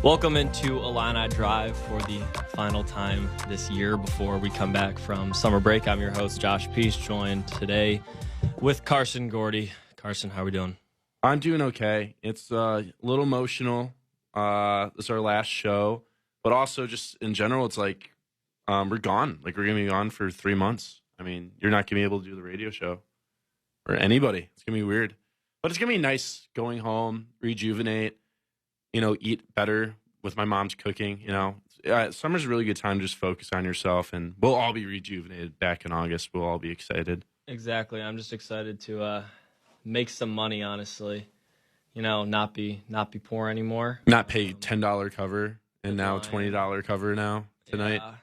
Welcome into Illini Drive for the final time this year before we come back from summer break. I'm your host, Josh Pietsch, joined today with Carson Gourdie. Carson, how are we doing? I'm doing okay. It's a little emotional. This is our last show, but also just in general, it's like we're gone. Like we're going to be gone for 3 months. I mean, you're not going to be able to do the radio show or anybody. It's going to be weird, but it's going to be nice going home, rejuvenate, eat better with my mom's cooking. Summer's a really good time to just focus on yourself, and we'll all be rejuvenated back in August. We'll all be excited. Exactly. I'm just excited to make some money, honestly. Not be poor anymore. Not pay $10 cover and now $20 cover now tonight. Yeah.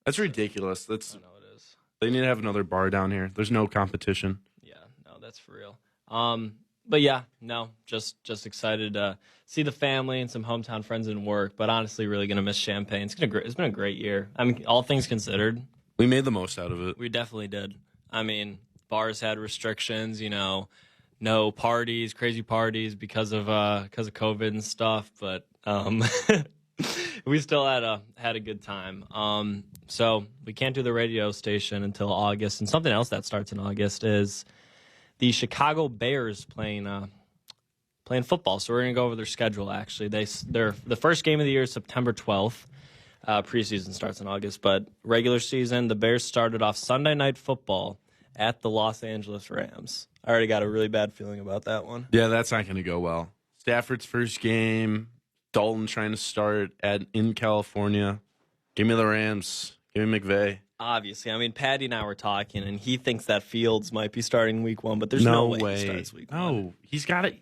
That's ridiculous. I know it is. They need to have another bar down here. There's no competition. Yeah, no, that's for real. But yeah, no, just excited to see the family and some hometown friends and work. But honestly, really gonna miss Champaign. It's been a great year. I mean, all things considered, we made the most out of it. We definitely did. I mean, bars had restrictions. No parties, crazy parties because of COVID and stuff. But we still had a good time. So we can't do the radio station until August. And something else that starts in August is the Chicago Bears playing football. So we're going to go over their schedule, actually. The first game of the year is September 12th. Preseason starts in August. But regular season, the Bears started off Sunday Night Football at the Los Angeles Rams. I already got a really bad feeling about that one. Yeah, that's not going to go well. Stafford's first game, Dalton trying to start in California. Give me the Rams. Give me McVay. Obviously. I mean, Patty and I were talking, and he thinks that Fields might be starting week 1, but there's no way he starts week 1. No, he's got it.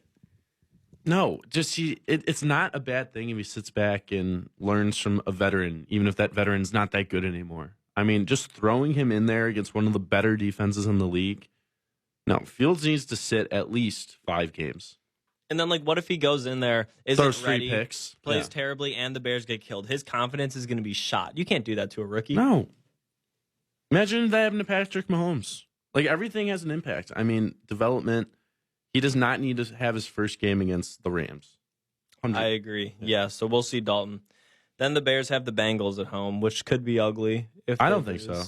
No, it's not a bad thing if he sits back and learns from a veteran, even if that veteran's not that good anymore. I mean, just throwing him in there against one of the better defenses in the league. No, Fields needs to sit at least 5 games. And then, what if he goes in there, isn't ready, 3 picks, plays terribly, and the Bears get killed? His confidence is going to be shot. You can't do that to a rookie. No. Imagine that happened to Patrick Mahomes. Everything has an impact. I mean, development. He does not need to have his first game against the Rams. 100. I agree. Yeah, so we'll see Dalton. Then the Bears have the Bengals at home, which could be ugly. I don't think so.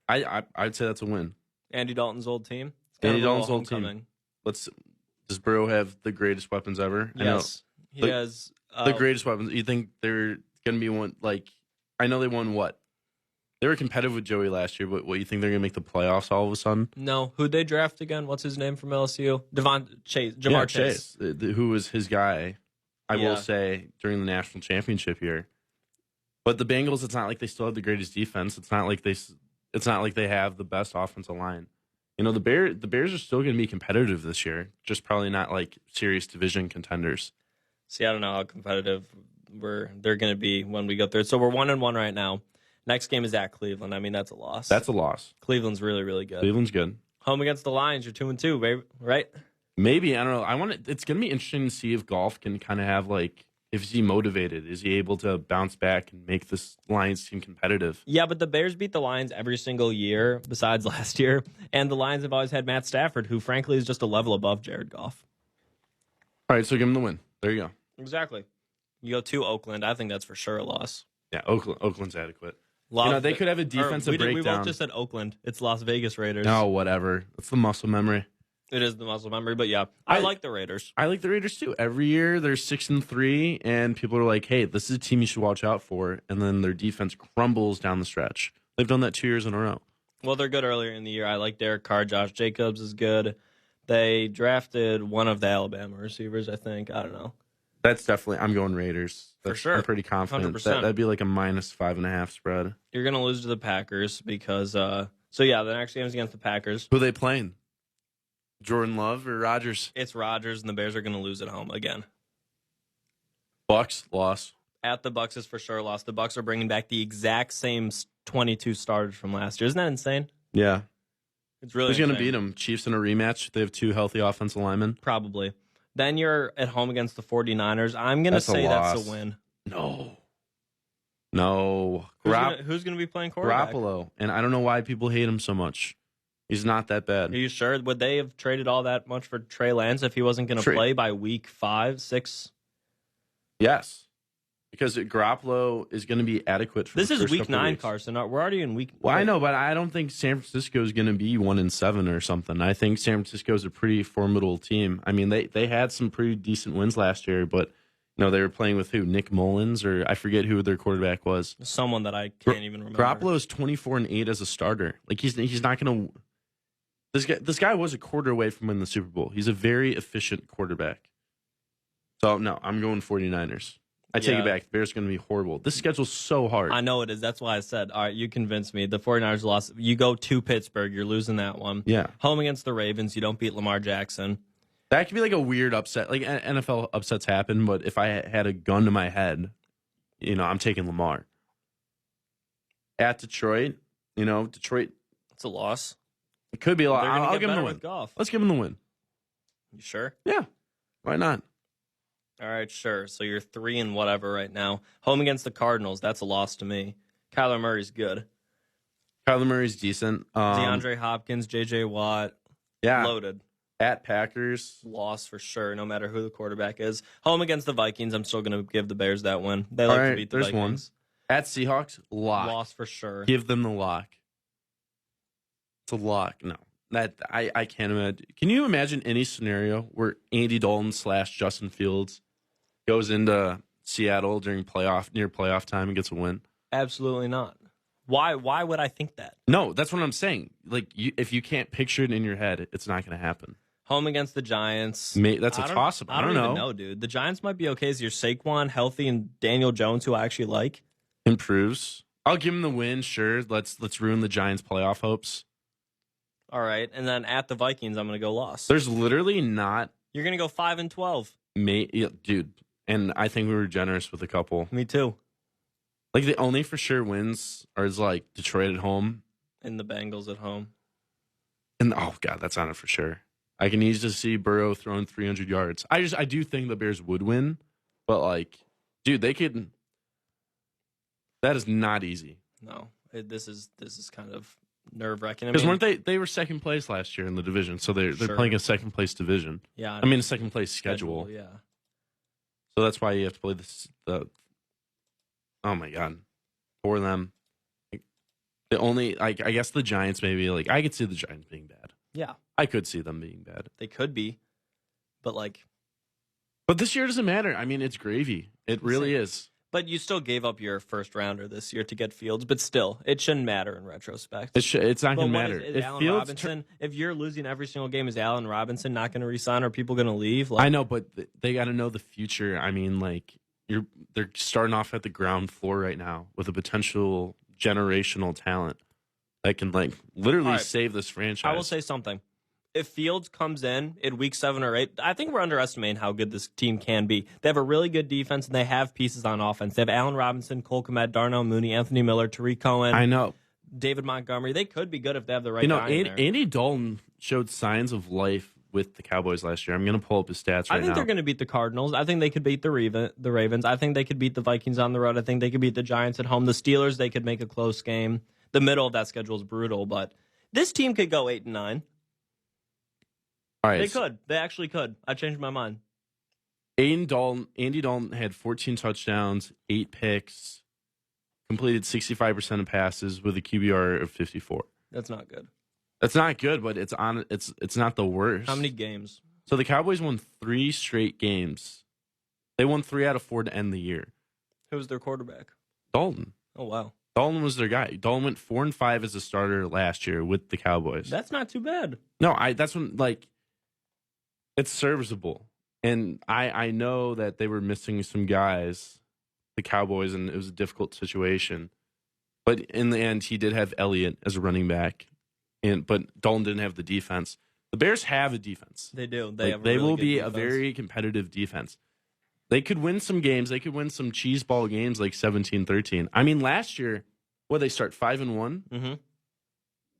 I'd say that's a win. Andy Dalton's old team. Andy Dalton's old team. Does Burrow have the greatest weapons ever? Yes, he has the greatest weapons. You think they're going to be one? I know they won what? They were competitive with Joey last year, but what, you think they're going to make the playoffs all of a sudden? No. Who'd they draft again? What's his name from LSU? Jamar Chase. Who was his guy, I will say, during the national championship year. But the Bengals, it's not like they still have the greatest defense. It's not like they have the best offensive line. The Bears are still going to be competitive this year, just probably not serious division contenders. See, I don't know how competitive they're going to be when we go through it. So we're 1-1 right now. Next game is at Cleveland. I mean, that's a loss. That's a loss. Cleveland's really, really good. Cleveland's good. Home against the Lions, you're 2-2, baby, right? Maybe. I don't know. It's going to be interesting to see if Golf can kind of have if he's motivated. Is he able to bounce back and make this Lions team competitive? Yeah, but the Bears beat the Lions every single year besides last year, and the Lions have always had Matt Stafford, who frankly is just a level above Jared Goff. All right, so give him the win. There you go. Exactly. You go to Oakland. I think that's for sure a loss. Yeah, Oakland's adequate. They could have a defensive breakdown. We both just said Oakland. It's Las Vegas Raiders. No, whatever. It's the muscle memory. It is the muscle memory, but yeah, I like the Raiders. I like the Raiders too. Every year they're 6-3, and people are like, "Hey, this is a team you should watch out for." And then their defense crumbles down the stretch. They've done that 2 years in a row. Well, they're good earlier in the year. I like Derek Carr. Josh Jacobs is good. They drafted one of the Alabama receivers, I think. I don't know. That's definitely. I'm going Raiders. For sure. I'm pretty confident. 100%. That'd be like a -5.5 spread. You're going to lose to the Packers because, the next game is against the Packers. Who are they playing? Jordan Love or Rodgers? It's Rodgers, and the Bears are going to lose at home again. Bucks, loss. At the Bucks is for sure a loss. The Bucks are bringing back the exact same 22 starters from last year. Isn't that insane? Yeah. It's really Who's going to beat them? Chiefs in a rematch? They have 2 healthy offensive linemen? Probably. Then you're at home against the 49ers. I'm going to say that's a win. No. Who's going to be playing quarterback? Garoppolo. And I don't know why people hate him so much. He's not that bad. Are you sure? Would they have traded all that much for Trey Lance if he wasn't going to play by week 5, 6? Yes. because Garoppolo is going to be adequate for This the is first week couple of 9, weeks. Carson. We're already in week. Well, I know, but I don't think San Francisco is going to be 1-7 or something. I think San Francisco is a pretty formidable team. I mean, they had some pretty decent wins last year, but they were playing with who? Nick Mullins, or I forget who their quarterback was. Someone that I can't even remember. Garoppolo is 24-8 as a starter. Like he's not going to. This guy was a quarter away from winning the Super Bowl. He's a very efficient quarterback. So no, I'm going 49ers. I take it back. The Bears are going to be horrible. This schedule's so hard. I know it is. That's why I said, all right, you convinced me. The 49ers lost. You go to Pittsburgh. You're losing that one. Yeah. Home against the Ravens. You don't beat Lamar Jackson. That could be like a weird upset. Like NFL upsets happen, but if I had a gun to my head, I'm taking Lamar. At Detroit, Detroit. It's a loss. It could be a lot. I'll give him the win. Let's give him the win. You sure? Yeah. Why not? All right, sure. So you're 3 and whatever right now. Home against the Cardinals. That's a loss to me. Kyler Murray's good. Kyler Murray's decent. DeAndre Hopkins, J.J. Watt. Yeah. Loaded. At Packers. Loss for sure, no matter who the quarterback is. Home against the Vikings. I'm still going to give the Bears that win. They like to beat the Vikings. One. At Seahawks, lock. Loss for sure. Give them the lock. It's a lock. No. That I can't imagine. Can you imagine any scenario where Andy Dalton / Justin Fields goes into Seattle during near playoff time and gets a win? Absolutely not. Why would I think that? No, that's what I'm saying. Like, if you can't picture it in your head, it's not going to happen. Home against the Giants. That's a toss-up. I don't even know, dude. The Giants might be okay. Is your Saquon healthy and Daniel Jones, who I actually like? Improves. I'll give him the win, sure. Let's ruin the Giants' playoff hopes. All right, and then at the Vikings, I'm going to go loss. There's literally not. You're going to go 5-12. Dude, and I think we were generous with a couple. Me too. Like, the only for sure wins are like Detroit at home. And the Bengals at home. And, oh, God, that's not it for sure. I can easily see Burrow throwing 300 yards. I do think the Bears would win. But, like, dude, they could. That is not easy. No. This is kind of nerve-wracking. Because weren't they were second place last year in the division, so they're playing a second place division. Yeah, I mean a second place schedule. Yeah, so that's why you have to play oh my God, for them. The only I guess the Giants maybe I could see the Giants being bad. Yeah, I could see them being bad. They could be, but this year doesn't matter. I mean, it's gravy. It really is. But you still gave up your first rounder this year to get Fields, but still, it shouldn't matter in retrospect. It's not going to matter. Is Allen Robinson, if you're losing every single game, is Allen Robinson not going to resign? Are people going to leave? I know, but they got to know the future. I mean, they're starting off at the ground floor right now with a potential generational talent that can literally save this franchise. I will say something. If Fields comes in week 7 or 8, I think we're underestimating how good this team can be. They have a really good defense, and they have pieces on offense. They have Allen Robinson, Cole Kmet, Darnell Mooney, Anthony Miller, Tariq Cohen. I know. David Montgomery. They could be good if they have the right guy in there. Andy Dalton showed signs of life with the Cowboys last year. I'm going to pull up his stats right now. I think they're going to beat the Cardinals. I think they could beat the Ravens. I think they could beat the Vikings on the road. I think they could beat the Giants at home. The Steelers, they could make a close game. The middle of that schedule is brutal, but this team could go 8-9. All right, they could. They actually could. I changed my mind. Andy Dalton had 14 touchdowns, 8 picks, completed 65% of passes with a QBR of 54. That's not good. That's not good, but it's not the worst. How many games? So the Cowboys won 3 straight games. They won 3 out of 4 to end the year. Who was their quarterback? Dalton. Oh, wow. Dalton was their guy. Dalton went 4-5 as a starter last year with the Cowboys. That's not too bad. No, that's when it's serviceable. And I know that they were missing some guys, the Cowboys, and it was a difficult situation. But in the end, he did have Elliott as a running back, but Dalton didn't have the defense. The Bears have a defense. They do. They will be defense. A very competitive defense. They could win some games. They could win some cheeseball games like 17-13. I mean, last year, they start 5-1? Mm-hmm.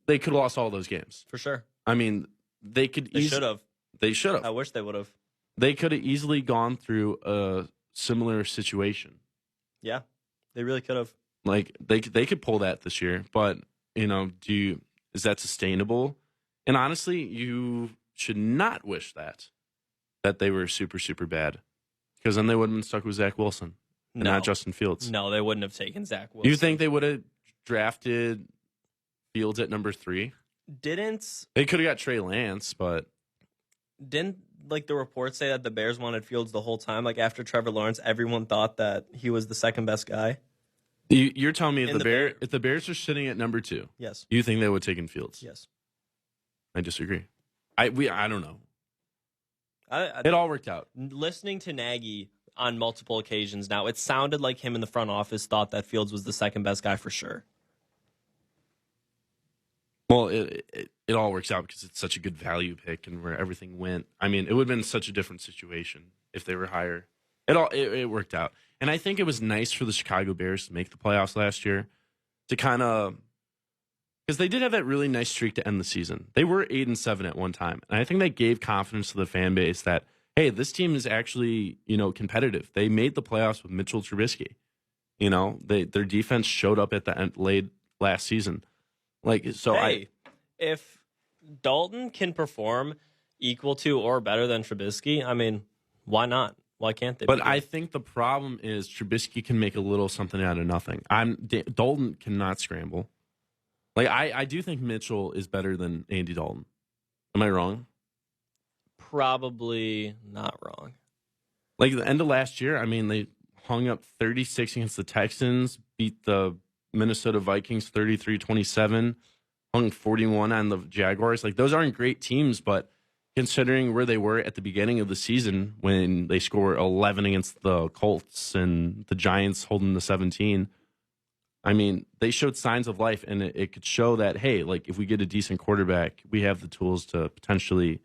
They could have lost all those games. For sure. I mean, they could They should have. They should have. I wish they would have. They could have easily gone through a similar situation. Yeah, they really could have. They could pull that this year, but is that sustainable? And honestly, you should not wish that they were super, super bad, because then they would have been stuck with Zach Wilson. and No. not Justin Fields? No, they wouldn't have taken Zach Wilson. You think they would have drafted Fields at number 3? Didn't They could have got Trey Lance, but like the reports say that the Bears wanted Fields the whole time? Like after Trevor Lawrence, everyone thought that he was the second best guy. you're telling me In if the Bears are sitting at number 2, Yes. you think they would have taken Fields? Yes. I disagree. I don't know. I It all worked out. listening to Nagy on multiple occasions now, it sounded like him in the front office thought that Fields was the second best guy for sure. Well, it all works out because it's such a good value pick and where everything went. I mean, it would have been such a different situation if they were higher. It worked out. And I think it was nice for the Chicago Bears to make the playoffs last year to kind of because they did have that really nice streak to end the season. They were 8-7 at one time. And I think that gave confidence to the fan base that, hey, this team is actually, competitive. They made the playoffs with Mitchell Trubisky. Their defense showed up at the end late last season. If Dalton can perform equal to or better than Trubisky, I mean, why not? Why can't they? But I think the problem is Trubisky can make a little something out of nothing. Dalton cannot scramble. Like I do think Mitchell is better than Andy Dalton. Am I wrong? Probably not wrong. Like the end of last year, I mean, they hung up 36 against the Texans, beat the Minnesota Vikings 33-27, hung 41 on the Jaguars. Like those aren't great teams, but considering where they were at the beginning of the season when they scored 11 against the Colts and the Giants holding the 17, I mean, they showed signs of life, and it could show that, hey, like if we get a decent quarterback, we have the tools to potentially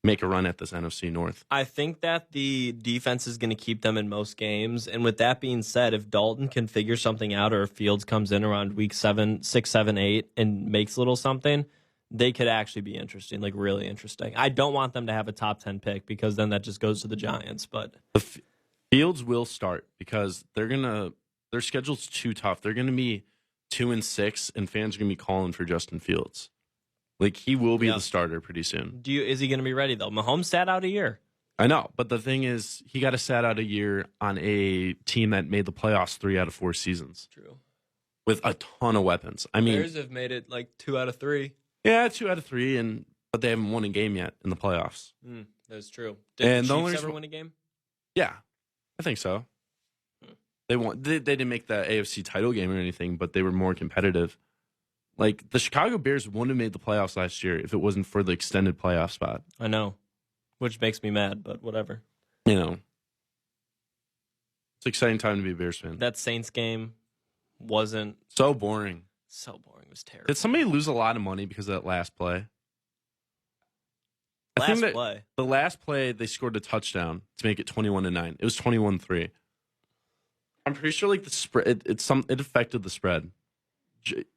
make a run at this NFC North. I think that the defense is going to keep them in most games. And with that being said, if Dalton can figure something out or if Fields comes in around week 7, 6, 7, 8 and makes a little something, they could actually be interesting, like really interesting. I don't want them to have a top 10 pick because then that just goes to the Giants. But the Fields will start because their schedule's too tough. They're going to be 2-6, and fans are going to be calling for Justin Fields. Like, he will be the starter pretty soon. Is he going to be ready, though? Mahomes sat out a year. I know, but the thing is, he got to sat out a year on a team that made the playoffs 3 out of 4 seasons. True. With a ton of weapons. I mean, Bears have made it like 2 out of 3. Yeah, 2 out of 3, but they haven't won a game yet in the playoffs. That's true. Did the Chiefs ever win a game? Yeah, I think so. They won. They didn't make the AFC title game or anything, but they were more competitive. Like, the Chicago Bears wouldn't have made the playoffs last year if it wasn't for the extended playoff spot. I know, which makes me mad, but whatever. It's an exciting time to be a Bears fan. That Saints game wasn't so boring. So boring. It was terrible. Did somebody lose a lot of money because of that last play? Play. The last play, they scored a touchdown to make it 21-9. It was 21-3. I'm pretty sure like the spread, it affected the spread.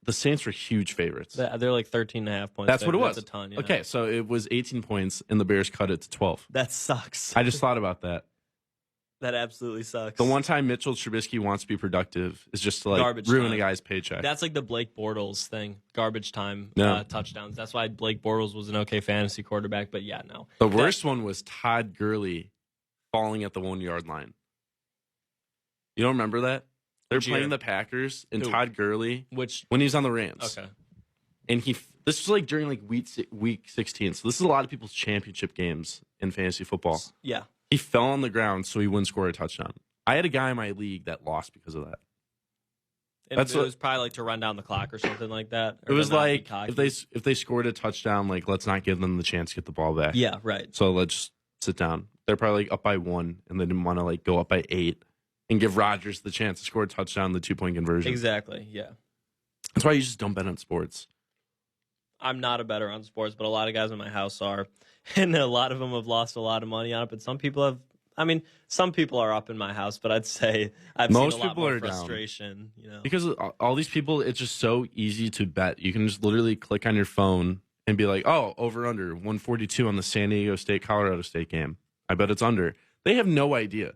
The Saints were huge favorites. They're like 13.5 points. That's what it was. That's a ton. Yeah. Okay, so it was 18 points, and the Bears cut it to 12. That sucks. I just thought about that. That absolutely sucks. The one time Mitchell Trubisky wants to be productive is just to like ruin a guy's paycheck. That's like the Blake Bortles thing. Garbage time touchdowns. That's why Blake Bortles was an okay fantasy quarterback, but yeah, no. The worst one was Todd Gurley falling at the 1-yard line. You don't remember that? They're playing the Packers and Todd Gurley when he was on the Rams. Okay. And this was like during like week 16. So this is a lot of people's championship games in fantasy football. Yeah. He fell on the ground so he wouldn't score a touchdown. I had a guy in my league that lost because of that. It was probably like to run down the clock or something like that. It was like if they scored a touchdown, like let's not give them the chance to get the ball back. Yeah, right. So let's sit down. They're probably like up by 1, and they didn't want to like go up by 8 and give Rodgers the chance to score a touchdown, the 2-point conversion. Exactly. Yeah. That's why you just don't bet on sports. I'm not a bettor on sports, but a lot of guys in my house are, and a lot of them have lost a lot of money on it. But some people have. I mean, some people are up in my house, but I'd say most seen a lot more frustration. Down. Because all these people, it's just so easy to bet. You can just literally click on your phone and be like, "Oh, over under 142 on the San Diego State Colorado State game. I bet it's under." They have no idea.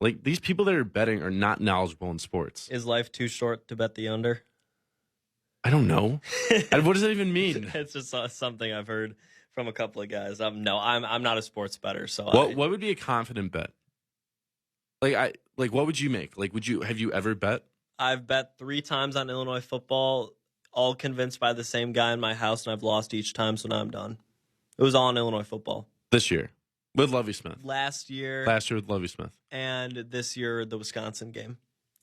Like these people that are betting are not knowledgeable in sports. Is life too short to bet the under? I don't know. What does that even mean? It's just something I've heard from a couple of guys. I'm not a sports bettor. So what would be a confident bet? What would you make? Like, have you ever bet I've bet 3 times on Illinois football, all convinced by the same guy in my house, and I've lost each time, so now I'm done. It was all on Illinois football. this year with Lovie Smith? Last year With Lovie Smith. and this year, the Wisconsin game.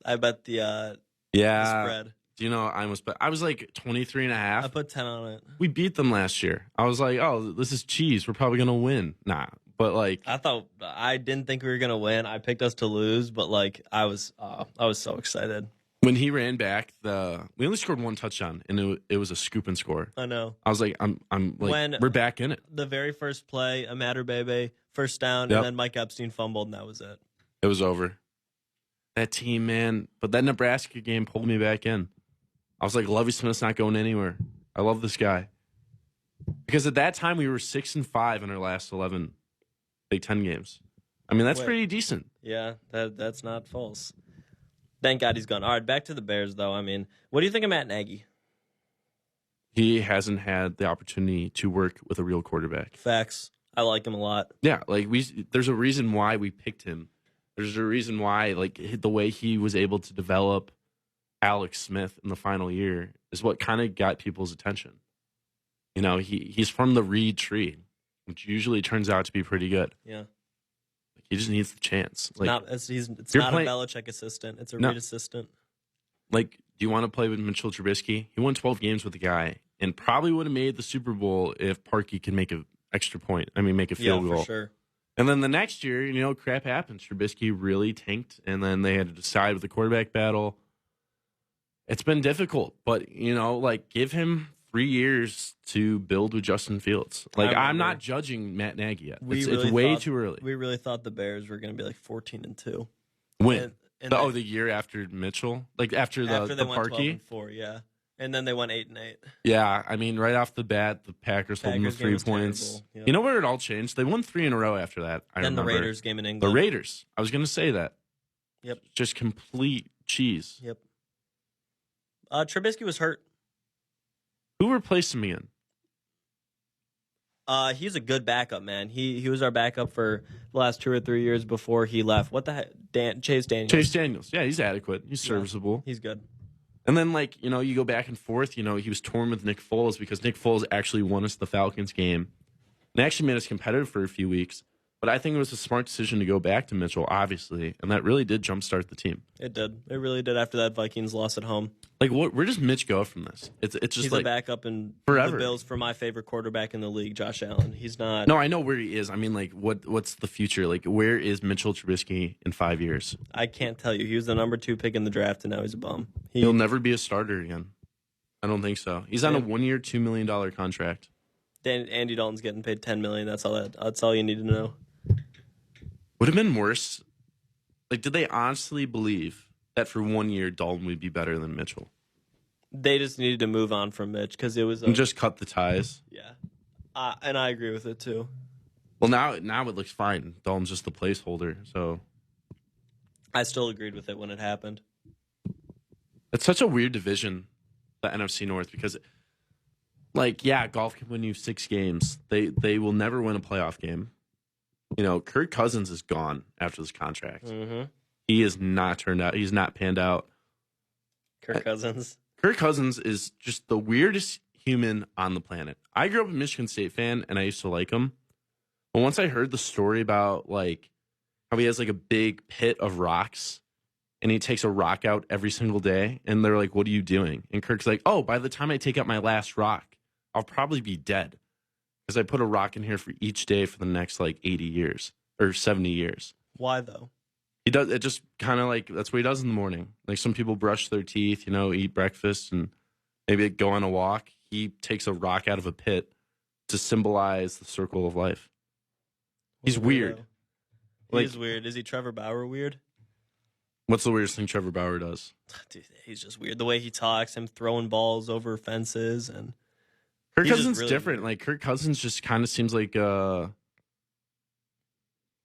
I bet the spread. Do you know I almost bet? I was like 23.5. I put 10 on it. We beat them last year. I was like, oh, this is cheese. We're probably gonna win. Nah, but like, I didn't think we were gonna win. I picked us to lose, but like I was so excited. when he ran back, we only scored 1 touchdown, and it was a scoop and score. I know. I was like, I'm like, we're back in it. The very first play, a Matter Bebe first down, and then Mike Epstein fumbled, and that was it. It was over. That team, man. But that Nebraska game pulled me back in. I was like, Lovie Smith's not going anywhere. I love this guy. Because at that time, we were 6-5 in our last 11 Big Ten games. I mean, that's pretty decent. Yeah, that's not false. Thank God he's gone. All right, back to the Bears, though. I mean, what do you think of Matt Nagy? He hasn't had the opportunity to work with a real quarterback. Facts. I like him a lot. Yeah, like there's a reason why we picked him. There's a reason why, like, the way he was able to develop Alex Smith in the final year is what kind of got people's attention. You know, he's from the Reed tree, which usually turns out to be pretty good. Yeah. He just needs the chance. Like, it's not a Belichick assistant. It's a Reed assistant. Like, do you want to play with Mitchell Trubisky? He won 12 games with the guy and probably would have made the Super Bowl if Parkey could make an extra point. I mean, make a field goal. For sure. And then the next year, you know, crap happens. Trubisky really tanked, and then they had to decide with the quarterback battle. It's been difficult, but, you know, like, give him 3 years to build with Justin Fields. Like, I'm not judging Matt Nagy yet. It's way too early. We really thought the Bears were going to be like 14-2. When? The year after Mitchell? Like, after the Parkey? 12-4, yeah. And then they went 8-8. Yeah, I mean, right off the bat, the Packers holding the 3 points. Yep. You know where it all changed? They won 3 in a row after that. Then the Raiders game in England. The Raiders. I was going to say that. Yep. Just complete cheese. Yep. Trubisky was hurt. Who replaced him again? He's a good backup, man. He was our backup for the last 2 or 3 years before he left. What the heck? Chase Daniels. Chase Daniels. Yeah, he's adequate. He's serviceable. He's good. And then, like, you know, you go back and forth. You know, he was torn with Nick Foles because Nick Foles actually won us the Falcons game and actually made us competitive for a few weeks. But I think it was a smart decision to go back to Mitchell, obviously, and that really did jumpstart the team. It did. It really did after that Vikings loss at home. Like, where does Mitch go from this? It's just he's like a backup in forever. The Bills for my favorite quarterback in the league, Josh Allen. He's not. No, I know where he is. I mean, like, what's the future? Like, where is Mitchell Trubisky in 5 years? I can't tell you. He was the number 2 pick in the draft, and now he's a bum. He'll never be a starter again. I don't think so. He's on a 1-year, $2 million contract. Andy Dalton's getting paid $10 million. That's all you need to know. Would have been worse. Like, did they honestly believe that for 1 year Dalton would be better than Mitchell? They just needed to move on from Mitch because it was and just cut the ties. Yeah, and I agree with it too. Well, now it looks fine. Dalton's just the placeholder, so I still agreed with it when it happened. It's such a weird division, the NFC North, because, like, yeah, golf can win you 6 games. They will never win a playoff game. You know, Kirk Cousins is gone after this contract. Mm-hmm. He is not turned out. He's not panned out. Kirk Cousins is just the weirdest human on the planet. I grew up a Michigan State fan, and I used to like him. But once I heard the story about, like, how he has, like, a big pit of rocks, and he takes a rock out every single day, and they're like, what are you doing? And Kirk's like, oh, by the time I take out my last rock, I'll probably be dead. Because I put a rock in here for each day for the next, like, 80 years or 70 years. Why, though? He does it just kind of like that's what he does in the morning. Like, some people brush their teeth, you know, eat breakfast, and maybe go on a walk. He takes a rock out of a pit to symbolize the circle of life. He's weird. He's weird. Is he Trevor Bauer weird? What's the weirdest thing Trevor Bauer does? Dude, he's just weird. The way he talks, him throwing balls over fences, and Kirk Cousins really different. Weird. Like, Kirk Cousins just kind of seems like I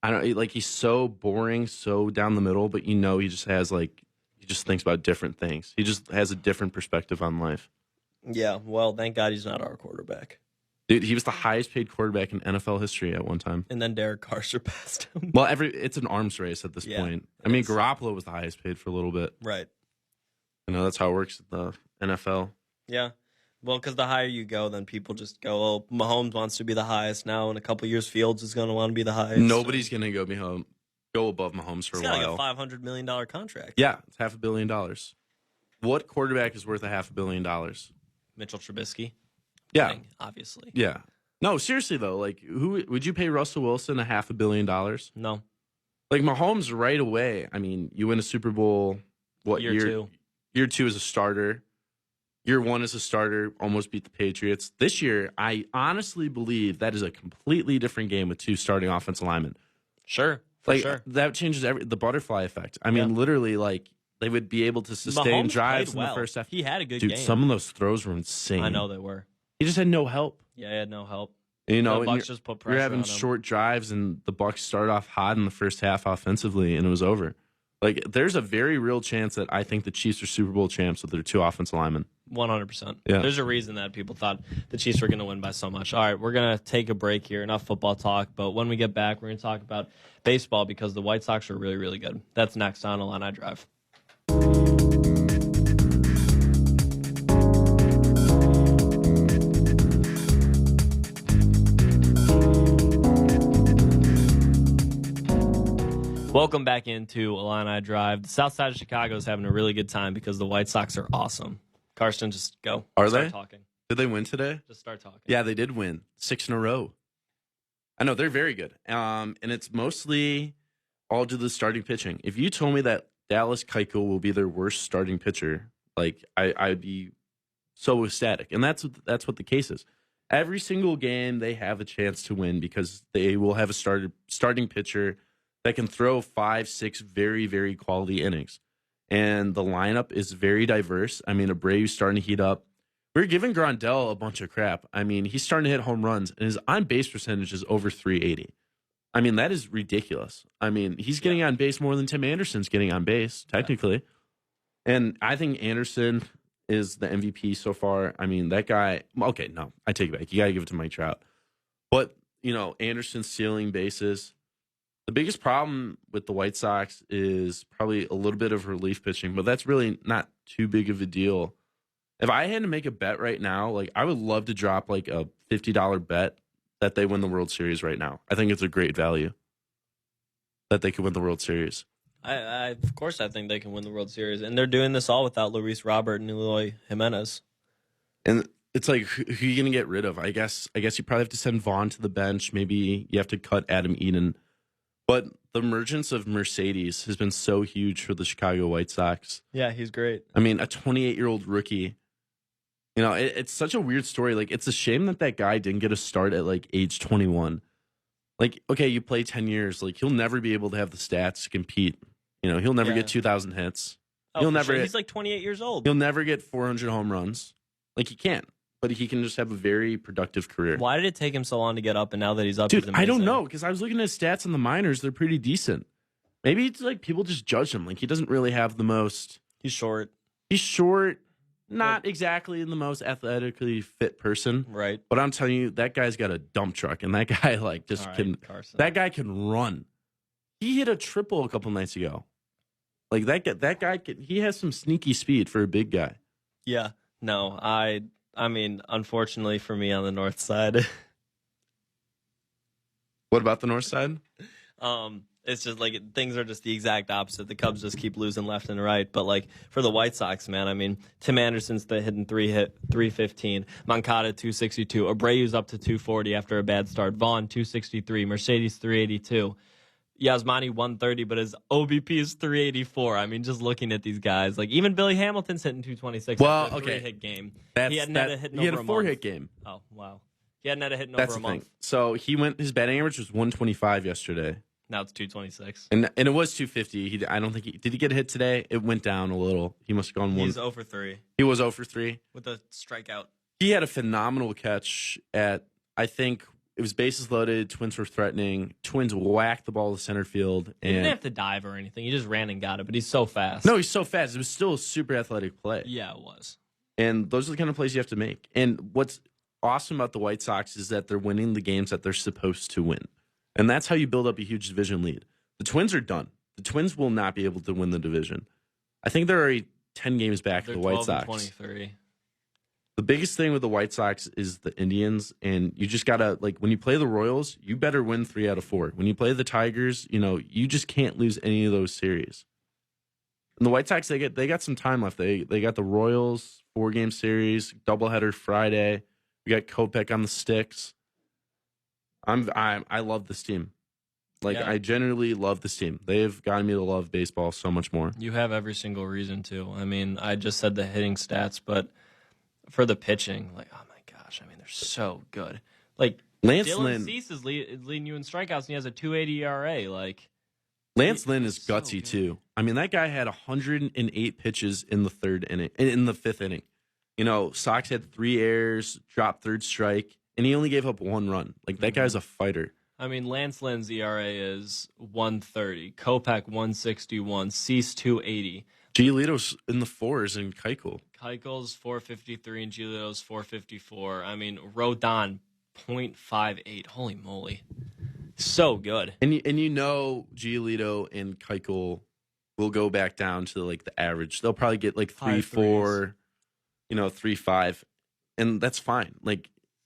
don't like he's so boring, so down the middle, but you know he just has like he just thinks about different things. He just has a different perspective on life. Yeah, well, thank God he's not our quarterback. Dude, he was the highest paid quarterback in NFL history at one time. And then Derek Carr surpassed him. Well, it's an arms race at this point. I mean, Garoppolo was the highest paid for a little bit. Right. That's how it works at the NFL. Yeah. Well, because the higher you go, then people just go, oh, Mahomes wants to be the highest now. In a couple years, Fields is going to want to be the highest. Nobody's going to go above Mahomes for a while. He's got like a $500 million contract. Yeah, it's $500 million. What quarterback is worth $500 million? Mitchell Trubisky. Yeah. Kidding, obviously. Yeah. No, seriously, though. Like, who would you pay Russell Wilson $500 million? No. Like, Mahomes right away. I mean, you win a Super Bowl, year two? Year two as a starter. Year one as a starter, almost beat the Patriots. This year, I honestly believe that is a completely different game with two starting offensive linemen. Sure. Sure. That changes the butterfly effect. I mean, literally, like, they would be able to sustain Mahomes drives in well. the first half. He had a good game. Dude, some of those throws were insane. I know they were. He just had no help. Yeah, he had no help. The Bucs just put pressure you're having on him. short drives, and the Bucs started off hot in the first half offensively, and it was over. Like, there's a very real chance that I think the Chiefs are Super Bowl champs with their two offensive linemen. 100%. Yeah. There's a reason that people thought the Chiefs were going to win by so much. All right, we're going to take a break here. Enough football talk. But when we get back, we're going to talk about baseball because the White Sox are really, really good. That's next on Illini Drive. Welcome back into Illini Drive. The south side of Chicago is having a really good time because the White Sox are awesome. Carson, just go. Are start they? Talking. Did they win today? Just start talking. Yeah, they did win 6 in a row. I know, they're very good. And it's mostly all due to the starting pitching. If you told me that Dallas Keuchel will be their worst starting pitcher, like, I'd be so ecstatic. And that's what the case is. Every single game they have a chance to win because they will have a starting pitcher that can throw 5-6 very, very quality innings. And the lineup is very diverse. I mean, Abreu's starting to heat up. We're giving Grandel a bunch of crap. I mean, he's starting to hit home runs, and his on-base percentage is over 380. I mean, that is ridiculous. I mean, he's getting on base more than Tim Anderson's getting on base, technically. And I think Anderson is the MVP so far. I mean, that guy... Okay, no, I take it back. You got to give it to Mike Trout. But, Anderson's stealing bases... The biggest problem with the White Sox is probably a little bit of relief pitching, but that's really not too big of a deal. If I had to make a bet right now, like, I would love to drop like a $50 bet that they win the World Series right now. I think it's a great value that they could win the World Series. Of course, I think they can win the World Series, and they're doing this all without Luis Robert and Eloy Jimenez. And it's like, who are you going to get rid of? I guess you probably have to send Vaughn to the bench. Maybe you have to cut Adam Eaton. But the emergence of Mercedes has been so huge for the Chicago White Sox. Yeah, he's great. I mean, a 28-year-old rookie. It's such a weird story. Like, it's a shame that guy didn't get a start at, like, age 21. Like, okay, you play 10 years. Like, he'll never be able to have the stats to compete. He'll never get 2,000 hits. He'll never. Sure. He's like 28 years old. He'll never get 400 home runs. Like, he can't. But he can just have a very productive career. Why did it take him so long to get up, and now that he's up, dude, I don't know, because I was looking at his stats in the minors. They're pretty decent. Maybe it's like people just judge him. Like, he doesn't really have the most... He's short. Not exactly the most athletically fit person. Right. But I'm telling you, that guy's got a dump truck, and that guy, like, Carson. That guy can run. He hit a triple a couple nights ago. Like, that guy, he has some sneaky speed for a big guy. Yeah. No, I mean, unfortunately for me on the north side. What about the north side? It's just like things are just the exact opposite. The Cubs just keep losing left and right. But like for the White Sox, man, I mean, Tim Anderson's hitting 315, Moncada 262, Abreu's up to 240 after a bad start, Vaughn 263, Mercedes 382. Yasmani 130, but his OBP is 384. I mean, just looking at these guys, like even Billy Hamilton's hitting 226. Well, after a okay, 3-hit game. He had a 4-hit game. Oh wow, he hadn't had a hit in That's over a the month. thing. So his batting average was 125 yesterday. Now it's 226. And it was 250. I don't think did he get a hit today? It went down a little. He must have gone one. He's 0 for 3. He was 0 for 3 with a strikeout. He had a phenomenal catch at, I think it was bases loaded. Twins were threatening. Twins whacked the ball to center field. He didn't have to dive or anything. He just ran and got it, but he's so fast. No, he's so fast. It was still a super athletic play. Yeah, it was. And those are the kind of plays you have to make. And what's awesome about the White Sox is that they're winning the games that they're supposed to win. And that's how you build up a huge division lead. The Twins are done. The Twins will not be able to win the division. I think they're already 10 games back of the White Sox. 23. The biggest thing with the White Sox is the Indians, and you just got to, like, when you play the Royals, you better win 3 out of 4. When you play the Tigers, you just can't lose any of those series. And the White Sox, they got some time left. They got the Royals 4-game series, doubleheader Friday. We got Kopech on the sticks. I love this team. I genuinely love this team. They've gotten me to love baseball so much more. You have every single reason to. I mean, I just said the hitting stats, but for the pitching, oh my gosh, I mean, they're so good. Lance Dylan Lynn Cease is leading you in strikeouts, and he has a 2.80 ERA. Lance Lynn is gutsy too. I mean, that guy had 108 pitches in the 5th inning. Sox had 3 errors, dropped third strike, and he only gave up 1 run. That guy's a fighter. I mean, Lance Lynn's ERA is 1.30, Kopech 1.61, Cease 2.80. Giolito's in the 4s and Keuchel. Keuchel's 4.53 and Giolito's 4.54. I mean, Rodon 0.58. Holy moly. So good. And Giolito and Keuchel will go back down to the average. They'll probably get 3.4, 3.5, and that's fine.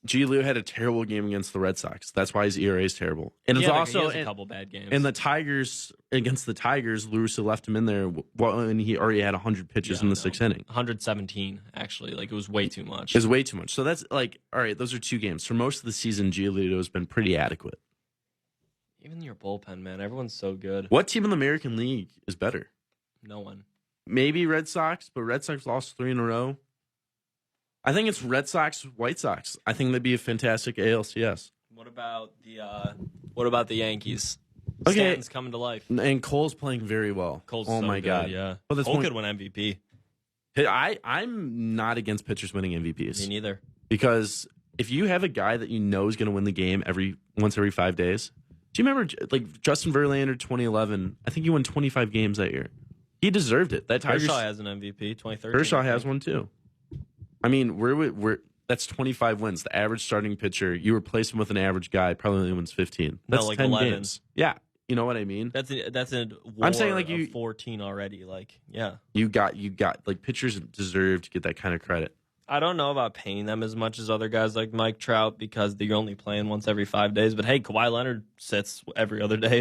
Giolito had a terrible game against the Red Sox. That's why his ERA is terrible. And it's also he has a couple bad games. And against the Tigers, Lewis left him in there when he already had 100 pitches in the 6th inning. 117, actually. It was way too much. It was way too much. So that's all right, those are 2 games. For most of the season, Giolito has been pretty adequate. Even your bullpen, man. Everyone's so good. What team in the American League is better? No one. Maybe Red Sox, but Red Sox lost 3 in a row. I think it's Red Sox, White Sox. I think that'd be a fantastic ALCS. What about the Yankees? Okay. Stanton's coming to life. And Cole's playing very well. Cole's oh so my good, god. Yeah. Well, Cole could win MVP. I'm not against pitchers winning MVPs. Me neither. Because if you have a guy that you know is going to win the game once every 5 days. Do you remember Justin Verlander 2011? I think he won 25 games that year. He deserved it. That Kershaw has an MVP. 2013. Kershaw has one too. I mean, that's 25 wins. The average starting pitcher, you replace him with an average guy, probably only wins 15. That's 10 11. games. Yeah, you know what I mean. That's a war I'm saying of 14 already. Yeah. You got pitchers deserve to get that kind of credit. I don't know about paying them as much as other guys like Mike Trout because you're only playing once every 5 days. But hey, Kawhi Leonard sits every other day.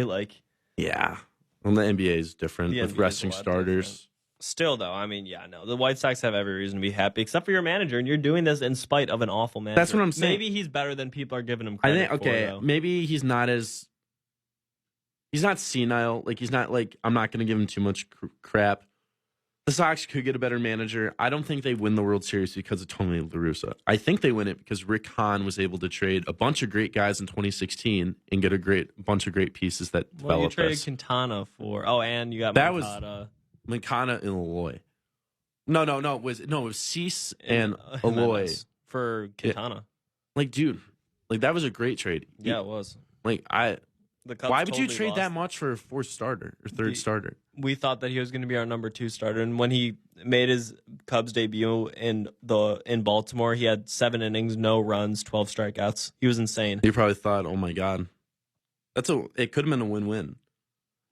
Yeah, well, the NBA is different with resting starters. Different. Still, though, I mean, the White Sox have every reason to be happy, except for your manager, and you're doing this in spite of an awful manager. That's what I'm saying. Maybe he's better than people are giving him credit for, maybe he's not senile. He's not I'm not going to give him too much crap. The Sox could get a better manager. I don't think they win the World Series because of Tony La Russa. I think they win it because Rick Hahn was able to trade a bunch of great guys in 2016 and get a bunch of great pieces that developed. Well, you traded Quintana for. Oh, and you got Moncada. Moncada and Eloy. No. It was Cease and Eloy for Quintana. Dude, that was a great trade. Yeah, it was. Why would you trade that much for a 4th starter or 3rd starter? We thought that he was going to be our number 2 starter, and when he made his Cubs debut in Baltimore, he had 7 innings, no runs, 12 strikeouts. He was insane. You probably thought, "Oh my god, it could have been a win-win."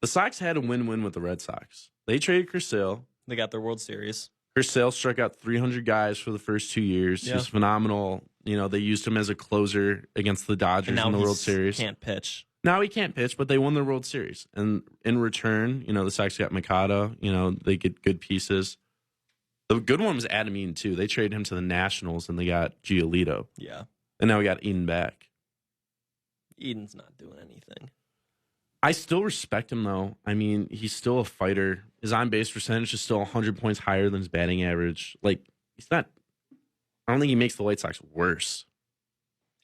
The Sox had a win-win with the Red Sox. They traded Kershaw. They got their World Series. Kershaw struck out 300 guys for the first 2 years. Yeah. He was phenomenal. They used him as a closer against the Dodgers in the World Series. Can't pitch. Now he can't pitch, but they won the World Series. And in return, the Sox got Mikado. They get good pieces. The good one was Adamine, too. They traded him to the Nationals, and they got Giolito. Yeah. And now we got Eden back. Eden's not doing anything. I still respect him, though. I mean, he's still a fighter. His on-base percentage is still 100 points higher than his batting average. He's not... I don't think he makes the White Sox worse.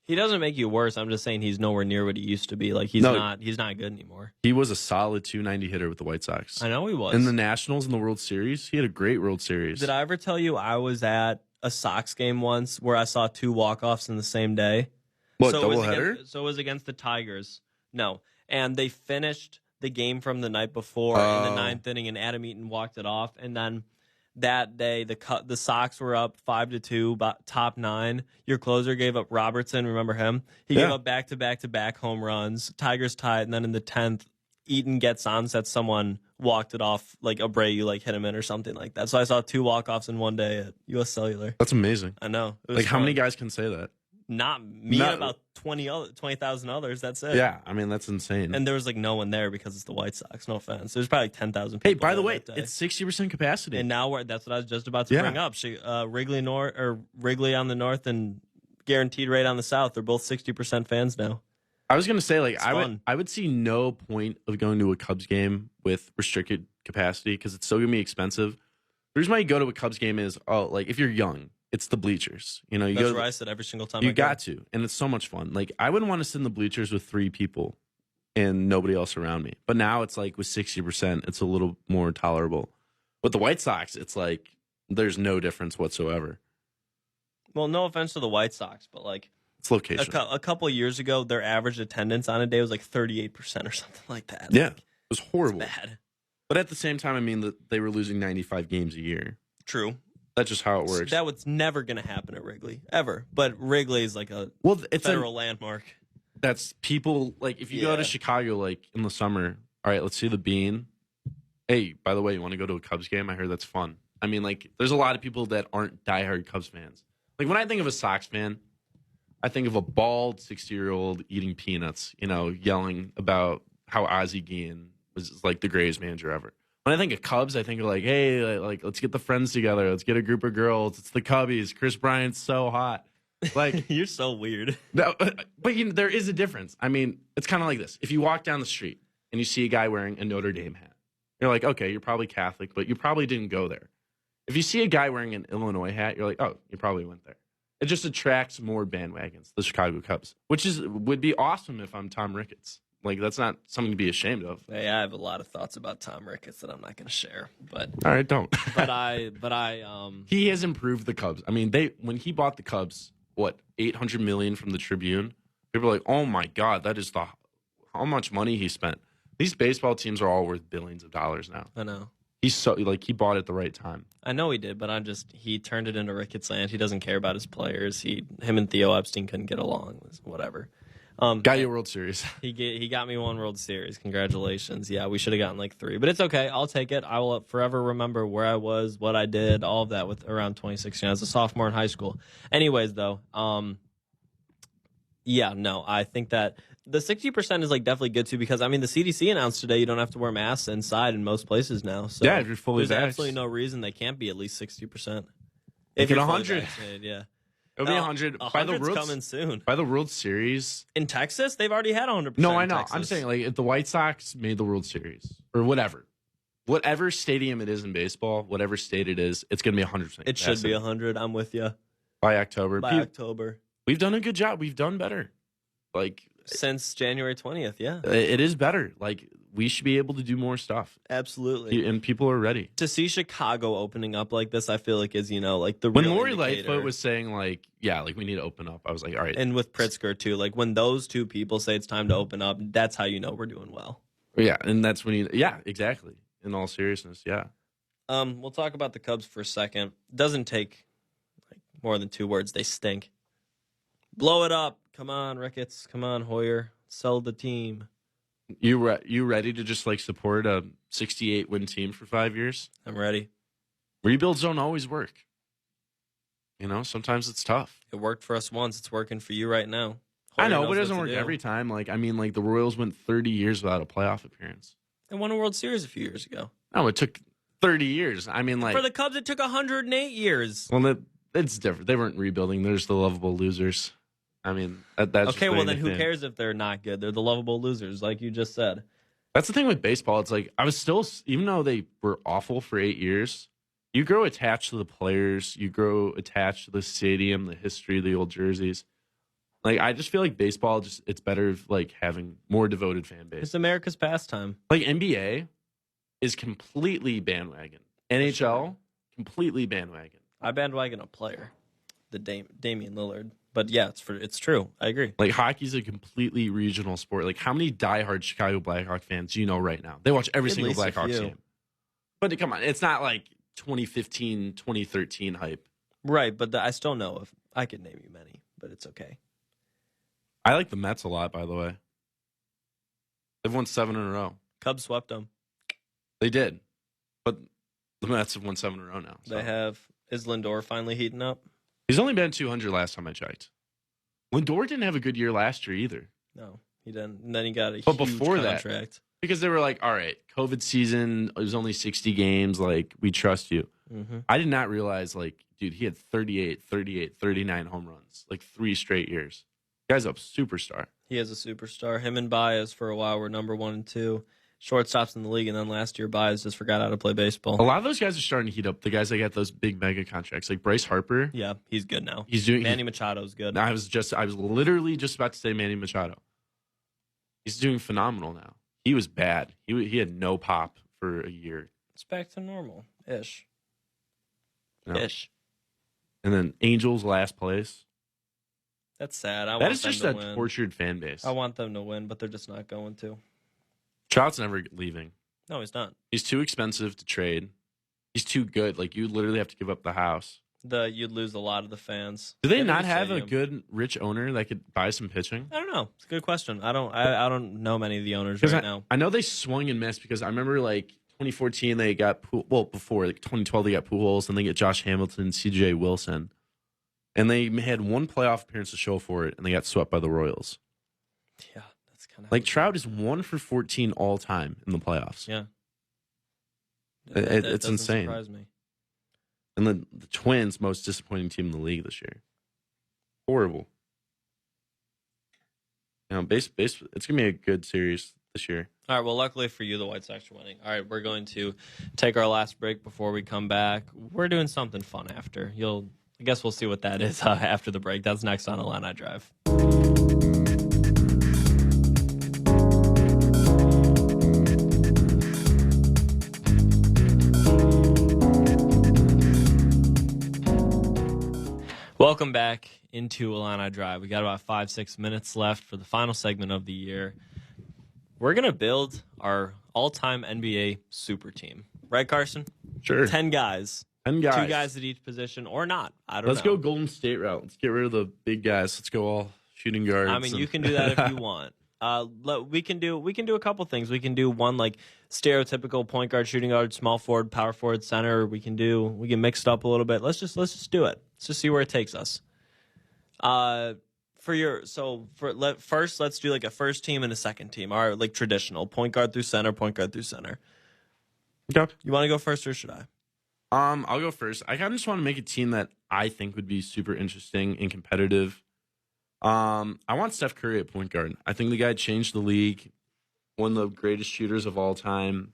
He doesn't make you worse. I'm just saying he's nowhere near what he used to be. He's not good anymore. He was a solid 290 hitter with the White Sox. I know he was. In the Nationals in the World Series, he had a great World Series. Did I ever tell you I was at a Sox game once where I saw 2 walk-offs in the same day? What, doubleheader? So it was against the Tigers. No. And they finished the game from the night before in the 9th inning, and Adam Eaton walked it off. And then that day the Sox were up 5-2, top 9. Your closer gave up Robertson. Remember him? He gave up back-to-back home runs. Tigers tied, and then in the 10th, Eaton gets on, said someone walked it off, like Abreu hit him in or something like that. So I saw 2 walk-offs in one day at U.S. Cellular. That's amazing. I know. How many guys can say that? Not me and about 20,000 others. That's it. Yeah, I mean, that's insane. And there was no one there because it's the White Sox. No offense. There's probably 10,000 people. Hey, by the way, it's 60% capacity. And now that's what I was just about to bring up. Wrigley on the north and Guaranteed Rate on the south. They're both 60% fans now. I was gonna say, I would see no point of going to a Cubs game with restricted capacity because it's still gonna be expensive. The reason why you go to a Cubs game is, if you're young, it's the bleachers. That's where I sit every single time. You got to, and it's so much fun. I wouldn't want to sit in the bleachers with 3 people and nobody else around me. But now it's with 60%, it's a little more tolerable. With the White Sox, it's there's no difference whatsoever. Well, no offense to the White Sox, but it's location. A couple of years ago, their average attendance on a day was 38% or something like that. Yeah, it was horrible. It's bad. But at the same time, I mean, they were losing 95 games a year. True. That's just how it works. That was never going to happen at Wrigley, ever. But Wrigley is it's federal landmark. That's people, if you go to Chicago, in the summer, all right, let's see the Bean. Hey, by the way, you want to go to a Cubs game? I heard that's fun. I mean, there's a lot of people that aren't diehard Cubs fans. When I think of a Sox fan, I think of a bald 60-year-old eating peanuts, yelling about how Ozzie Guillen was the greatest manager ever. When I think of Cubs, I think of hey, let's get the friends together. Let's get a group of girls. It's the Cubbies. Chris Bryant's so hot. You're so weird. No, but there is a difference. I mean, it's kind of like this. If you walk down the street and you see a guy wearing a Notre Dame hat, you're okay, you're probably Catholic, but you probably didn't go there. If you see a guy wearing an Illinois hat, you're oh, you probably went there. It just attracts more bandwagons, the Chicago Cubs, which would be awesome if I'm Tom Ricketts. That's not something to be ashamed of. Hey, I have a lot of thoughts about Tom Ricketts that I'm not going to share. But all right, don't. He has improved the Cubs. I mean, when he bought the Cubs, $800 million from the Tribune. People are oh my God, that is how much money he spent. These baseball teams are all worth billions of dollars now. I know. He's so he bought it at the right time. I know he did, but he turned it into Ricketts land. He doesn't care about his players. Him and Theo Epstein couldn't get along. Whatever. Got you a World Series. He got me 1 World Series. Congratulations. Yeah, we should have gotten 3, but it's okay. I'll take it. I will forever remember where I was, what I did, all of that with around 2016 as a sophomore in high school. Anyways, though, I think that the 60% is definitely good too because the CDC announced today you don't have to wear masks inside in most places now. So yeah, if you're fully there's vaxxed. Absolutely no reason they can't be at least 60%. If you're 100, yeah. It'll be 100 by the World coming soon. By the World Series in Texas, they've already had 100%. No, I know. Texas. I'm saying if the White Sox made the World Series or whatever stadium it is in baseball, whatever state it is, it's going to be 100%. It should be 100. I'm with you. By October. October. We've done a good job. We've done better. Since January 20th, yeah. It is better. We should be able to do more stuff. Absolutely. And people are ready. To see Chicago opening up like this, I feel is, the when real Lori indicator. Lightfoot was saying, we need to open up, I was all right. And with Pritzker, too. When those two people say it's time to open up, that's how you know we're doing well. Yeah, and that's when exactly. In all seriousness, yeah. We'll talk about the Cubs for a second. Doesn't take more than 2 words. They stink. Blow it up. Come on, Ricketts. Come on, Hoyer. Sell the team. You ready to just support a 68-win team for 5 years? I'm ready. Rebuilds don't always work. Sometimes it's tough. It worked for us once. It's working for you right now. Hoyer I know, but it doesn't work every time. The Royals went 30 years without a playoff appearance. They won a World Series a few years ago. No, it took 30 years. For the Cubs, it took 108 years. Well, it's different. They weren't rebuilding. They're just the lovable losers. That's okay. Well, then who cares if they're not good? They're the lovable losers, like you just said. That's the thing with baseball. It's I was still, even though they were awful for 8 years, you grow attached to the players. You grow attached to the stadium, the history, the old jerseys. I just feel baseball, it's better having more devoted fan base. It's America's pastime. NBA is completely bandwagon. NHL, completely bandwagon. I bandwagon a player, the Damian Lillard. But yeah, it's true. I agree. Hockey's a completely regional sport. How many diehard Chicago Blackhawk fans do you know right now? They watch every single Blackhawks game. But come on, it's not 2015, 2013 hype. Right, but I still know if I could name you many, but it's okay. I like the Mets a lot, by the way. They've won 7 in a row. Cubs swept them. They did, but the Mets have won 7 in a row now. So. They have. Is Lindor finally heating up? He's only been 200 last time I checked. Lindor didn't have a good year last year either. No, he didn't. And then he got a but huge before contract. That, because they were like, all right, COVID season, it was only 60 games. Like, we trust you. Mm-hmm. I did not realize, like, dude, he had 38, 38, 39 home runs, like 3 straight years. Guy's a superstar. He is a superstar. Him and Baez for a while were number 1 and 2 shortstops in the league, and then last year Baez just forgot how to play baseball. A lot of those guys are starting to heat up. The guys that got those big mega contracts, like Bryce Harper. Yeah, he's good now. Manny Machado's good. I was literally just about to say Manny Machado. He's doing phenomenal now. He was bad. He had no pop for a year. It's back to normal ish. No. Ish. And then Angels last place. That's sad. That is just a tortured fan base. I want them to win, but they're just not going to. Trout's never leaving. No, he's not. He's too expensive to trade. He's too good. Like, you literally have to give up the house. You'd lose a lot of the fans. Do they not have a good, rich owner that could buy some pitching? I don't know. It's a good question. I don't know many of the owners right now. I know they swung and missed because I remember, like, 2014 they got before, like 2012 they got Pujols, and they get Josh Hamilton, C.J. Wilson. And they had one playoff appearance to show for it, and they got swept by the Royals. Yeah, that's kind of like Trout is 1 for 14 all time in the playoffs. Yeah, it's insane. Surprise me. And the Twins, most disappointing team in the league this year. Horrible. You know, it's gonna be a good series this year. All right. Well, luckily for you, the White Sox are winning. All right, we're going to take our last break before we come back. We're doing something fun after. I guess we'll see what that is after the break. That's next on Illini Drive. Welcome back into Illini Drive. We got about 5-6 minutes left for the final segment of the year. We're going to build our all-time NBA super team. Right, Carson? Sure. 10 guys. 10 guys. 2 guys at each position, or not. I don't know. Let's go Golden State route. Let's get rid of the big guys. Let's go all shooting guards. I mean, you can do that if you want. We can do a couple things. We can do one like stereotypical point guard, shooting guard, small forward, power forward, center. We can mix it up a little bit. Let's just do it. Let's just see where it takes us. First, let's do like a first team and a second team. All right, like traditional point guard through center, point guard through center. Okay. You want to go first or should I? I'll go first. I kind of just want to make a team that I think would be super interesting and competitive. I want Steph Curry at point guard. I think the guy changed the league. One of the greatest shooters of all time.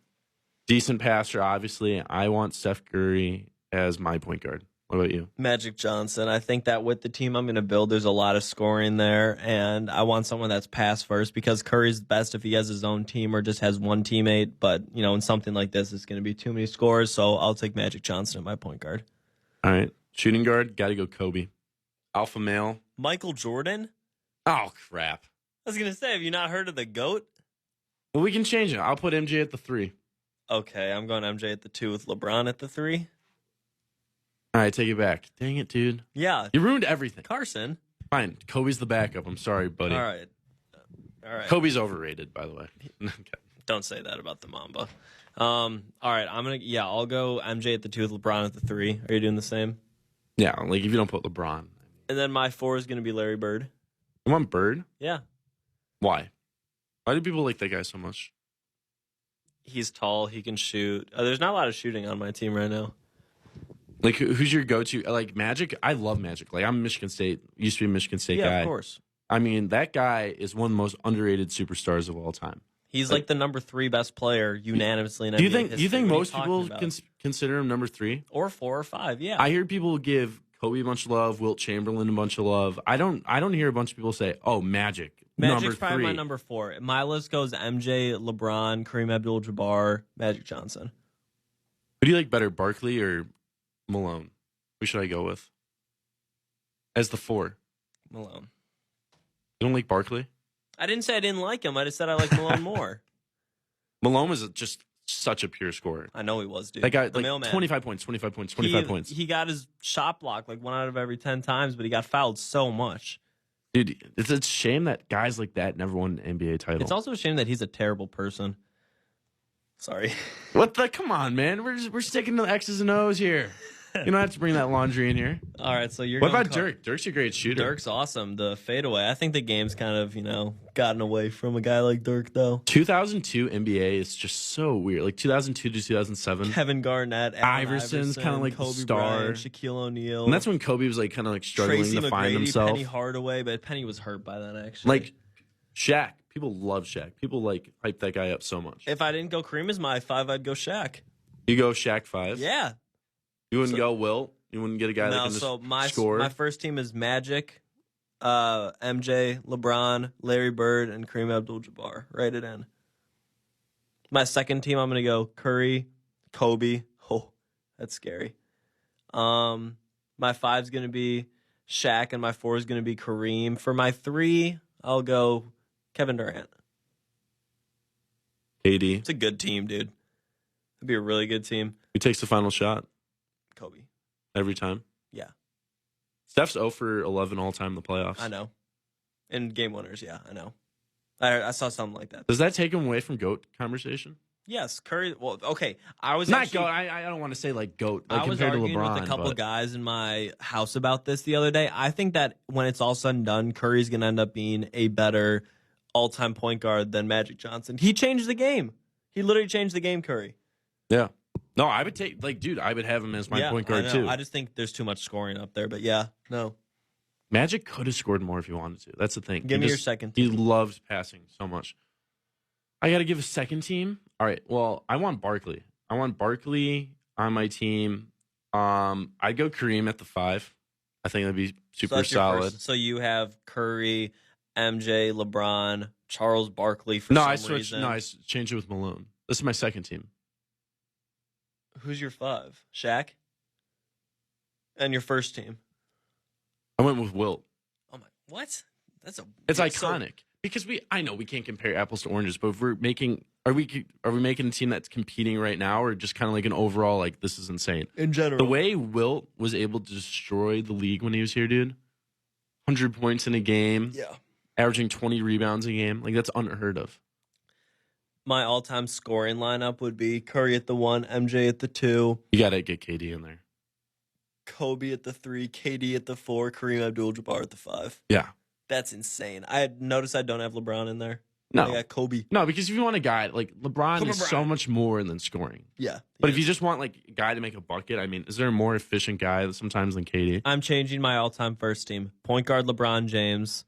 Decent passer, obviously. I want Steph Curry as my point guard. What about you? Magic Johnson. I think that with the team I'm going to build, there's a lot of scoring there, and I want someone that's pass first because Curry's best if he has his own team or just has one teammate. But, in something like this, it's going to be too many scores, so I'll take Magic Johnson at my point guard. All right. Shooting guard, got to go Kobe. Alpha male. Michael Jordan? Oh, crap. I was going to say, have you not heard of the GOAT? Well, we can change it. I'll put MJ at the 3. Okay, I'm going MJ at the 2 with LeBron at the 3. All right, take it back. Dang it, dude. Yeah. You ruined everything. Carson. Fine. Kobe's the backup. I'm sorry, buddy. All right. Kobe's overrated, by the way. Okay. Don't say that about the Mamba. All right, I'll go MJ at the 2 with LeBron at the 3. Are you doing the same? Yeah, like if you don't put LeBron. And then my 4 is going to be Larry Bird. You want Bird? Yeah. Why? Why do people like that guy so much? He's tall. He can shoot. There's not a lot of shooting on my team right now. Like, who's your go-to? Like, Magic? I love Magic. Like, I'm Michigan State. Used to be a Michigan State guy. Yeah, of course. I mean, that guy is one of the most underrated superstars of all time. He's like the number 3 best player unanimously in NBA history. Do you think most people consider him number 3? Or 4 or 5, yeah. I hear people give Kobe a bunch of love, Wilt Chamberlain a bunch of love. I don't hear a bunch of people say, oh, Magic, Magic's number 3. Probably my number 4. My list goes MJ, LeBron, Kareem Abdul-Jabbar, Magic Johnson. Who do you like better, Barkley or Malone? Who should I go with? As the 4. Malone. You don't like Barkley? I didn't say I didn't like him. I just said I like Malone more. Malone was just such a pure scorer. I know he was, dude. That guy, the like, mailman. 25 points, 25 points, 25 points. He got his shot blocked like 1 out of every 10 times, but he got fouled so much. Dude, it's a shame that guys like that never won an NBA title. It's also a shame that he's a terrible person. Sorry. What the? Come on, man. We're sticking to the X's and O's here. You don't have to bring that laundry in here. All right, so you're. What about Dirk? Dirk's a great shooter. Dirk's awesome. The fadeaway. I think the game's kind of gotten away from a guy like Dirk though. 2002 NBA is just so weird. Like 2002 to 2007. Kevin Garnett, Allen Iverson's kind of like Kobe the star. Bryant, Shaquille O'Neal. And that's when Kobe was like kind of like struggling Tracy to McGrady, find himself. Penny Hardaway, but Penny was hurt by then actually. Like Shaq. People love Shaq. People like hype that guy up so much. If I didn't go Kareem as my 5, I'd go Shaq. You go Shaq 5? Yeah. You wouldn't go Wilt? You wouldn't get a guy that can just score? My first team is Magic, MJ, LeBron, Larry Bird, and Kareem Abdul-Jabbar. Write it in. My second team, I'm going to go Curry, Kobe. Oh, that's scary. My 5's going to be Shaq, and my 4 is going to be Kareem. For my 3, I'll go Kevin Durant. KD. It's a good team, dude. It'd be a really good team. Who takes the final shot? Kobe. Every time? Yeah. Steph's 0 for 11 all time in the playoffs. I know. And game winners, yeah, I know. I saw something like that. Does that take him away from GOAT conversation? Yes, Curry. Well, okay. I was not actually, GOAT. I don't want to say like GOAT. Like I was compared arguing to LeBron, with a couple but guys in my house about this the other day. I think that when it's all said and done, Curry's going to end up being a better all-time point guard than Magic Johnson. He changed the game. He literally changed the game, Curry. Yeah. No, I would take, like, dude, I would have him as my point guard, too. I just think there's too much scoring up there, but yeah, no. Magic could have scored more if he wanted to. That's the thing. Give me your second team. team. He loves passing so much. I got to give a second team. All right. Well, I want Barkley. I want Barkley on my team. I'd go Kareem at the 5. I think that'd be super solid. So you have Curry, MJ, LeBron, Charles Barkley for some reason. No, I changed it with Malone. This is my second team. Who's your 5? Shaq? And your first team? I went with Wilt. Oh my! What? It's iconic because I know we can't compare apples to oranges, but if are we making a team that's competing right now, or just kind of like an overall like this is insane in general? The way Wilt was able to destroy the league when he was here, dude. 100 points in a game, yeah, averaging 20 rebounds a game, like that's unheard of. My all-time scoring lineup would be Curry at the 1, MJ at the 2. You gotta get KD in there. Kobe at the 3, KD at the 4, Kareem Abdul-Jabbar at the 5. Yeah. That's insane. I noticed I don't have LeBron in there. No. I got Kobe. No, because if you want a guy, like LeBron is so much more than scoring. Yeah. But if you just want like a guy to make a bucket, I mean, is there a more efficient guy sometimes than KD? I'm changing my all-time first team. Point guard LeBron James.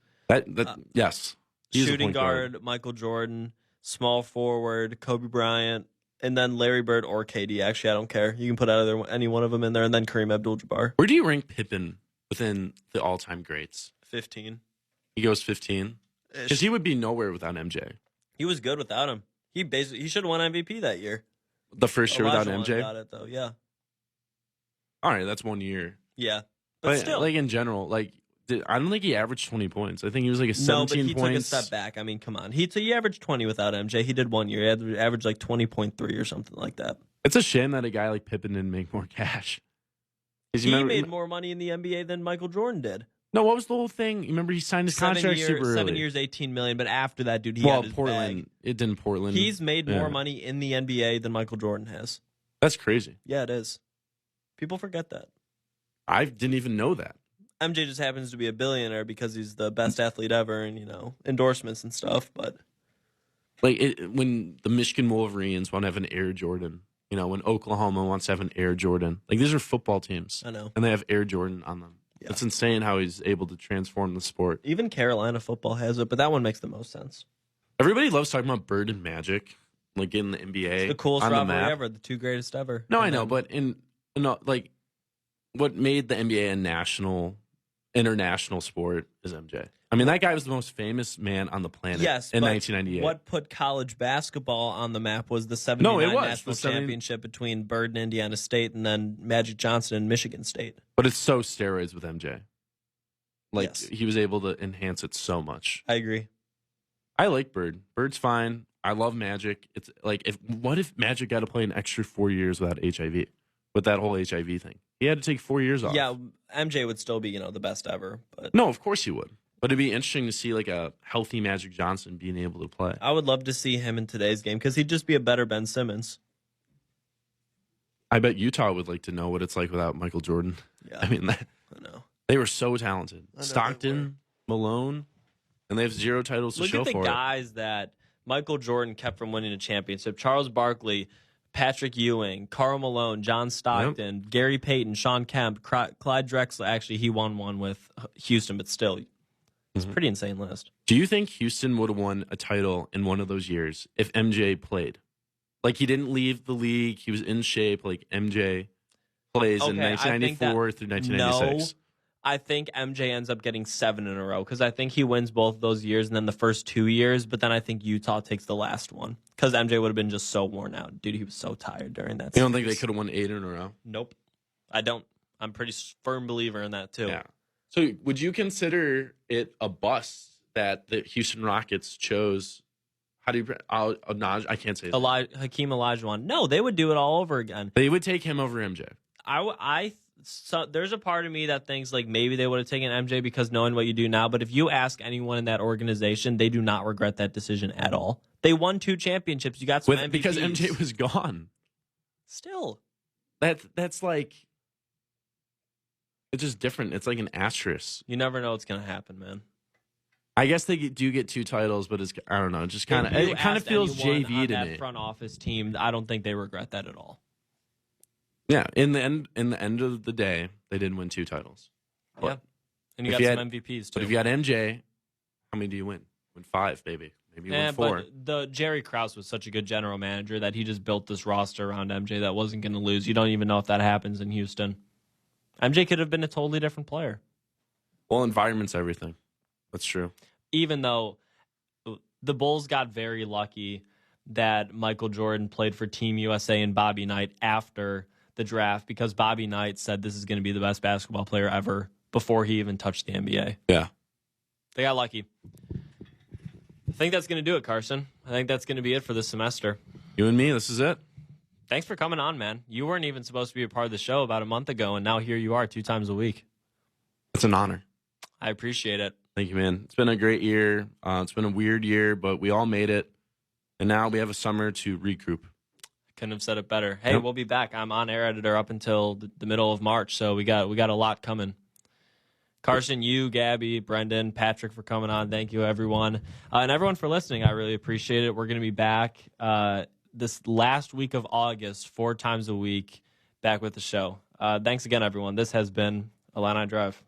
Yes. Shooting guard Michael Jordan. Small forward Kobe Bryant. And then Larry Bird or KD. Actually, I don't care. You can put any one of them in there. And then Kareem Abdul-Jabbar. Where do you rank Pippen within the all-time greats? 15. He goes 15? Because he would be nowhere without MJ. He was good without him. He should have won MVP that year. The first year without MJ? Got it, though. Yeah. All right, that's 1 year. Yeah. But still. Like, in general, like, I don't think he averaged 20 points. I think he was like a 17 points. No, but he took a step back. I mean, come on. He averaged 20 without MJ. He did 1 year. He averaged like 20.3 or something like that. It's a shame that a guy like Pippen didn't make more cash. He made more money in the NBA than Michael Jordan did. No, what was the whole thing? You remember he signed his contract super early. 7 years, $18 million. But after that, dude, he had his Portland. bag. It didn't Portland. He's made more money in the NBA than Michael Jordan has. That's crazy. Yeah, it is. People forget that. I didn't even know that. MJ just happens to be a billionaire because he's the best athlete ever and, endorsements and stuff. But like when the Michigan Wolverines want to have an Air Jordan, when Oklahoma wants to have an Air Jordan, like these are football teams. I know. And they have Air Jordan on them. Yeah. It's insane how he's able to transform the sport. Even Carolina football has it, but that one makes the most sense. Everybody loves talking about Bird and Magic, like in the NBA. It's the coolest rivalry ever, the two greatest ever. No, I know, but what made the NBA a international sport is MJ. I mean, that guy was the most famous man on the planet in 1998. What put college basketball on the map was the 79 national championship between Bird and Indiana State and then Magic Johnson and Michigan State. But it's so steroids with MJ. He was able to enhance it so much. I agree. I like Bird. Bird's fine. I love Magic. It's like, what if Magic got to play an extra 4 years without HIV, with that whole HIV thing? He had to take 4 years off. Yeah, MJ would still be, the best ever. But No, of course he would. But it'd be interesting to see like a healthy Magic Johnson being able to play. I would love to see him in today's game because he'd just be a better Ben Simmons. I bet Utah would like to know what it's like without Michael Jordan. Yeah, I mean, I know. they were so talented. I know Stockton, Malone, and they have 0 titles to Look show at the for it. guys that Michael Jordan kept from winning a championship. Charles Barkley, Patrick Ewing, Karl Malone, John Stockton, Gary Payton, Sean Kemp, Clyde Drexler. Actually, he won one with Houston, but still, it's a pretty insane list. Do you think Houston would have won a title in one of those years if MJ played? Like, he didn't leave the league. He was in shape. Like, MJ plays in 1994 through 1996. No, I think MJ ends up getting 7 in a row because I think he wins both those years and then the first 2 years, but then I think Utah takes the last one because MJ would have been just so worn out. Dude, he was so tired during that You don't think they could have won 8 in a row? Nope. I don't. I'm pretty firm believer in that, too. Yeah. So would you consider it a bust that the Houston Rockets chose? How do you? I can't say that. Hakeem Olajuwon. No, they would do it all over again. They would take him over MJ. So there's a part of me that thinks like maybe they would have taken MJ because knowing what you do now. But if you ask anyone in that organization, they do not regret that decision at all. They won 2 championships. You got some MVPs. Because MJ was gone. Still, that's like, it's just different. It's like an asterisk. you never know what's gonna happen, man. I guess they do get 2 titles, but I don't know. Just kind of it kind of feels JV to me. Front office team, I don't think they regret that at all. Yeah, in the end of the day, they didn't win 2 titles. But yeah, and you got some MVPs too. But if you had MJ, how many do you win? Win 5, maybe. Maybe you win 4. But the Jerry Krause was such a good general manager that he just built this roster around MJ that wasn't going to lose. You don't even know if that happens in Houston. MJ could have been a totally different player. Well, environment's everything. That's true. Even though the Bulls got very lucky that Michael Jordan played for Team USA and Bobby Knight after the draft because Bobby Knight said this is going to be the best basketball player ever before he even touched the NBA. Yeah. They got lucky. I think that's going to do it, Carson. I think that's going to be it for this semester. You and me, this is it. Thanks for coming on, man. You weren't even supposed to be a part of the show about a month ago, and now here you are 2 times a week. It's an honor. I appreciate it. Thank you, man. It's been a great year. It's been a weird year, but we all made it. And now we have a summer to recoup. Couldn't have said it better. Hey, We'll be back. I'm on air editor up until the middle of March, so we got a lot coming. Carson, you, Gabby, Brendan, Patrick for coming on. Thank you, everyone. And everyone for listening. I really appreciate it. We're going to be back this last week of August, 4 times a week, back with the show. Thanks again, everyone. This has been Illini Drive.